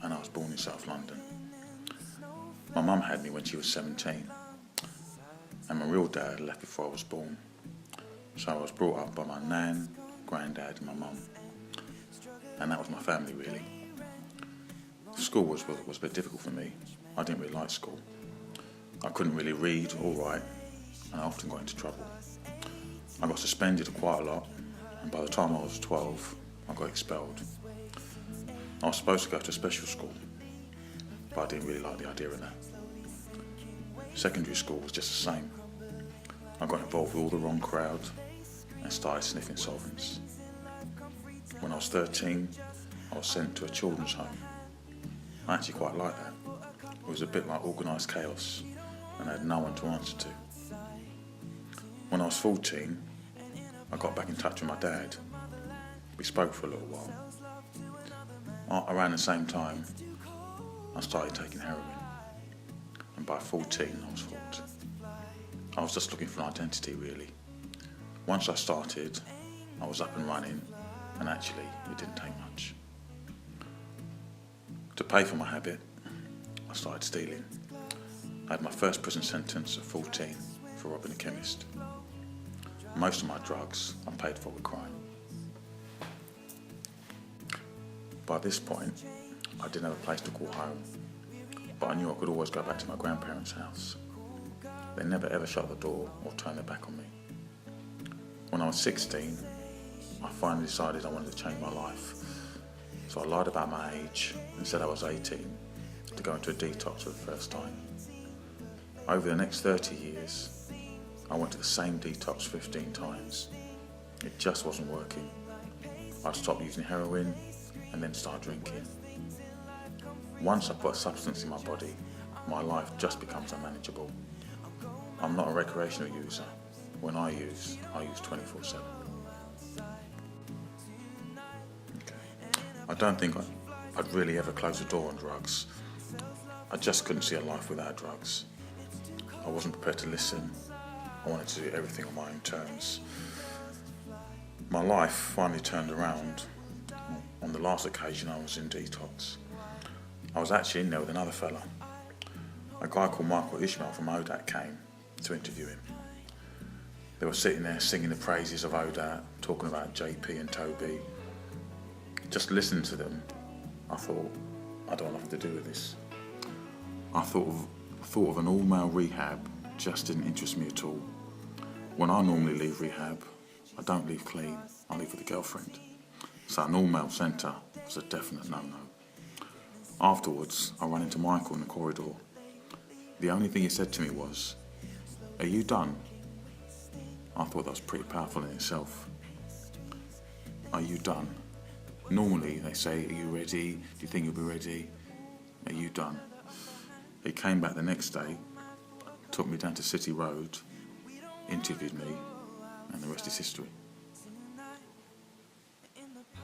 and I was born in South London. My mum had me when she was 17, and my real dad left before I was born. So I was brought up by my nan, granddad and my mum, and that was my family really. School was a bit difficult for me. I didn't really like school. I couldn't really read or write, and I often got into trouble. I got suspended quite a lot, and by the time I was 12, I got expelled. I was supposed to go to a special school, but I didn't really like the idea of that. Secondary school was just the same. I got involved with all the wrong crowd and started sniffing solvents. When I was 13, I was sent to a children's home. I actually quite liked that. It was a bit like organised chaos, and I had no one to answer to. When I was 14, I got back in touch with my dad. We spoke for a little while. Around the same time, I started taking heroin. And by 14, I was hooked. I was just looking for an identity, really. Once I started, I was up and running, and actually, it didn't take much. To pay for my habit, I started stealing. I had my first prison sentence at 14 for robbing a chemist. Most of my drugs I paid for with crime. By this point, I didn't have a place to call home, but I knew I could always go back to my grandparents' house. They never ever shut the door or turned their back on me. When I was 16, I finally decided I wanted to change my life. So I lied about my age and said I was 18 to go into a detox for the first time. Over the next 30 years, I went to the same detox 15 times. It just wasn't working. I'd stopped using heroin and then start drinking. Once I put a substance in my body, my life just becomes unmanageable. I'm not a recreational user. When I use 24/7. I don't think I'd really ever close the door on drugs. I just couldn't see a life without drugs. I wasn't prepared to listen. I wanted to do everything on my own terms. My life finally turned around on the last occasion I was in detox. I was actually in there with another fella. A guy called Michael Ishmael from ODAAT came to interview him. They were sitting there singing the praises of ODAAT, talking about JP and Toby. Just listening to them, I thought, I don't want nothing to do with this. I thought of an all-male rehab just didn't interest me at all. When I normally leave rehab, I don't leave clean, I leave with a girlfriend. So an all-male centre was a definite no-no. Afterwards, I ran into Michael in the corridor. The only thing he said to me was, "Are you done?" I thought that was pretty powerful in itself. Are you done? Normally they say, "Are you ready? Do you think you'll be ready? Are you done?" He came back the next day, took me down to City Road, interviewed me, and the rest is history.